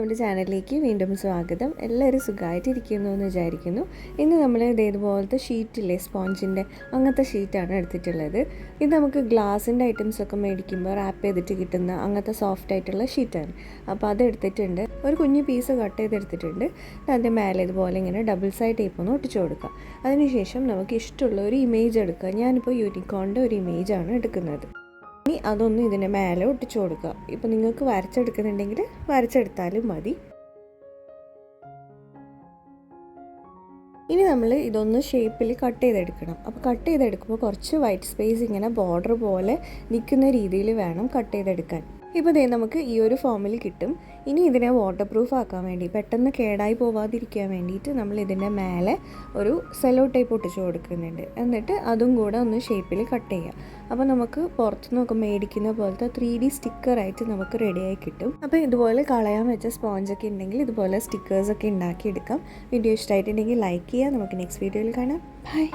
നമ്മുടെ ചാനലിലേക്ക് വീണ്ടും സ്വാഗതം. എല്ലാവരും സുഖമായിട്ടിരിക്കുന്നു എന്ന് വിചാരിക്കുന്നു. ഇന്ന് നമ്മൾ ഇതേപോലത്തെ ഷീറ്റില്ലേ, സ്പോഞ്ചിൻ്റെ അങ്ങനത്തെ ഷീറ്റാണ് എടുത്തിട്ടുള്ളത്. ഇത് നമുക്ക് ഗ്ലാസിൻ്റെ ഐറ്റംസൊക്കെ മേടിക്കുമ്പോൾ റാപ്പ് ചെയ്തിട്ട് കിട്ടുന്ന അങ്ങനത്തെ സോഫ്റ്റ് ആയിട്ടുള്ള ഷീറ്റാണ്. അപ്പോൾ അത് എടുത്തിട്ടുണ്ട്. ഒരു കുഞ്ഞു പീസ് കട്ട് ചെയ്തെടുത്തിട്ടുണ്ട്. അതിൻ്റെ മേലെ ഇതുപോലെ ഇങ്ങനെ ഡബിൾ സൈഡ് ടേപ്പ് ഒന്ന് ഒട്ടിച്ചു കൊടുക്കുക. അതിനുശേഷം നമുക്ക് ഇഷ്ടമുള്ള ഒരു ഇമേജ് എടുക്കുക. ഞാനിപ്പോൾ യൂണിക്കോണിൻ്റെ ഒരു ഇമേജാണ് എടുക്കുന്നത്. ഇനി അതൊന്ന് ഇതിൻ്റെ മേലെ ഒട്ടിച്ചു കൊടുക്കുക. ഇപ്പോൾ നിങ്ങൾക്ക് വരച്ചെടുക്കുന്നുണ്ടെങ്കിൽ വരച്ചെടുത്താലും മതി. ഇനി നമ്മൾ ഇതൊന്ന് ഷേപ്പിൽ കട്ട് ചെയ്തെടുക്കണം. അപ്പോൾ കട്ട് ചെയ്തെടുക്കുമ്പോൾ കുറച്ച് വൈറ്റ് സ്പേസ് ഇങ്ങനെ ബോർഡർ പോലെ നിൽക്കുന്ന രീതിയിൽ വേണം കട്ട് ചെയ്തെടുക്കാൻ. ഇപ്പോൾ ദേ നമുക്ക് ഈ ഒരു ഫോമിൽ കിട്ടും. ഇനി ഇതിനെ വാട്ടർ പ്രൂഫ് ആക്കാൻ വേണ്ടി, പെട്ടെന്ന് കേടായി പോവാതിരിക്കാൻ വേണ്ടിയിട്ട് നമ്മൾ ഇതിൻ്റെ മേലെ ഒരു സെല്ലോ ടേപ്പ് ഒട്ടിച്ച് കൊടുക്കുന്നുണ്ട്. എന്നിട്ട് അതും കൂടെ ഒന്ന് ഷേപ്പിൽ കട്ട് ചെയ്യുക. അപ്പോൾ നമുക്ക് പുറത്തുനിന്നൊക്കെ മേടിക്കുന്ന പോലത്തെ 3D സ്റ്റിക്കറായിട്ട് നമുക്ക് റെഡിയായി കിട്ടും. അപ്പോൾ ഇതുപോലെ കളയാൻ വെച്ച സ്പോഞ്ചൊക്കെ ഉണ്ടെങ്കിൽ ഇതുപോലെ സ്റ്റിക്കേഴ്സൊക്കെ ഉണ്ടാക്കിയെടുക്കാം. വീഡിയോ ഇഷ്ടമായിട്ടുണ്ടെങ്കിൽ ലൈക്ക് ചെയ്യുക. നമുക്ക് നെക്സ്റ്റ് വീഡിയോയിൽ കാണാം. ബൈ.